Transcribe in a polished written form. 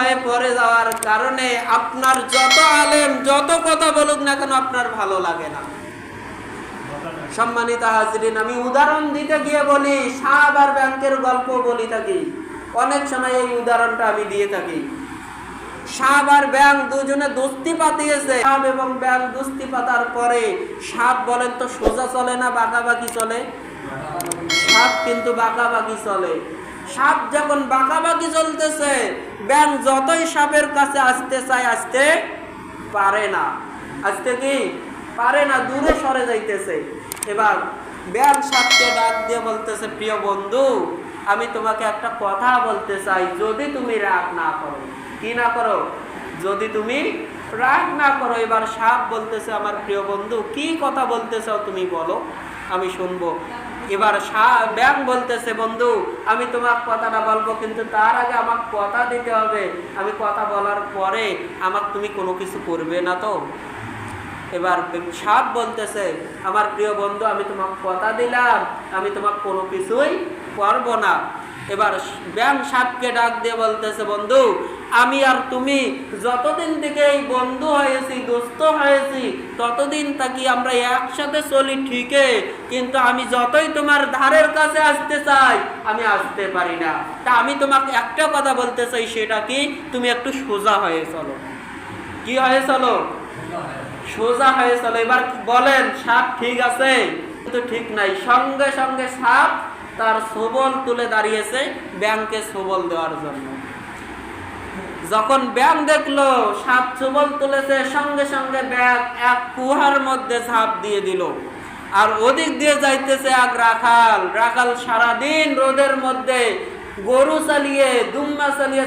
হয়ে পড়ে যাওয়ার কারণে আপনার যত আলেম যত কথা বলুক না কেন আপনার ভালো লাগে না। সম্মানিত হাজরিন, আমি উদাহরণ দিতে গিয়ে বলি, সাহাব আর ব্যাংকের গল্প বলি থাকি, অনেক সময় এই উদাহরণটা আমি দিয়ে থাকি। সাপ আর ব্যাং দুজনে দোস্তি পাতিয়েছে। সাপ এবং ব্যাং দোস্তি পাতার পরে সাপ বলেন তো সোজা চলে না বাঁকাবাঁকি চলে? সাপ কিন্তু বাঁকাবাঁকি চলে। সাপ যখন বাঁকাবাঁকি চলতেছে, ব্যাং যতই সাপের কাছে আসতে চায় আসতে পারে না। আসতে কি পারে না, দূরে সরে যাইতেছে। এবার ব্যাং সাপকে ডাক দিয়ে বলতেছে, প্রিয় বন্ধু, আমি তোমাকে একটা কথা বলতে চাই, যদি তুমি রাগ না করো। কি না করো? যদি তুমি রাগ না করো। এবার সাপ বলতেছে, আমার প্রিয় বন্ধু, কি কথা বলতে চাও তুমি বলো, আমি শুনবো। এবার ব্যাং বলতেছে, বন্ধু, আমি তোমার কথাটা বলবো, কিন্তু তার আগে আমাকে কথা দিতে হবে। আমি কথা বলার পরে আমাকে তুমি কোনো কিছু করবে না তো? এবার সাপ বলতেছে, আমার প্রিয় বন্ধু, আমি তোমাকে কথা দিলাম, আমি তোমাকে কোনো কিছুই করবো না। এবার ব্যাং সাপকে ডাক দিয়ে বলতেছে, বন্ধু, আমি আর তুমি যতদিন থেকে এই বন্ধু হয়েছি, দোস্ত হয়েছি, ততদিন থাকি আমরা একসাথে চলি ঠিকই, কিন্তু আমি যতই তোমার ধারের কাছে আসতে চাই আমি আসতে পারি না। তা আমি তোমাকে একটা কথা বলতে চাই, সেটা কি, তুমি একটু সোজা হয়ে চলো। কি হয়ে চলো? সোজা হয়ে চলো। এবার বলেন, সাপ ঠিক আছে? কিন্তু ঠিক নাই। সঙ্গে সঙ্গে সাপ তার ছোবল তুলে দাঁড়িয়েছে ব্যাংকে ছোবল দেওয়ার জন্য। যখন ব্যাং দেখলো সাপ ছোবল তুলেছে, সঙ্গে সঙ্গে ব্যাং এক কুয়ার মধ্যে ঝাঁপ দিয়ে দিল। আর ওদিক দিয়ে যাইতেছে এক রাখাল। রাখাল সারাদিন রোদের মধ্যে গরু চালিয়ে, দুম্বা চালিয়ে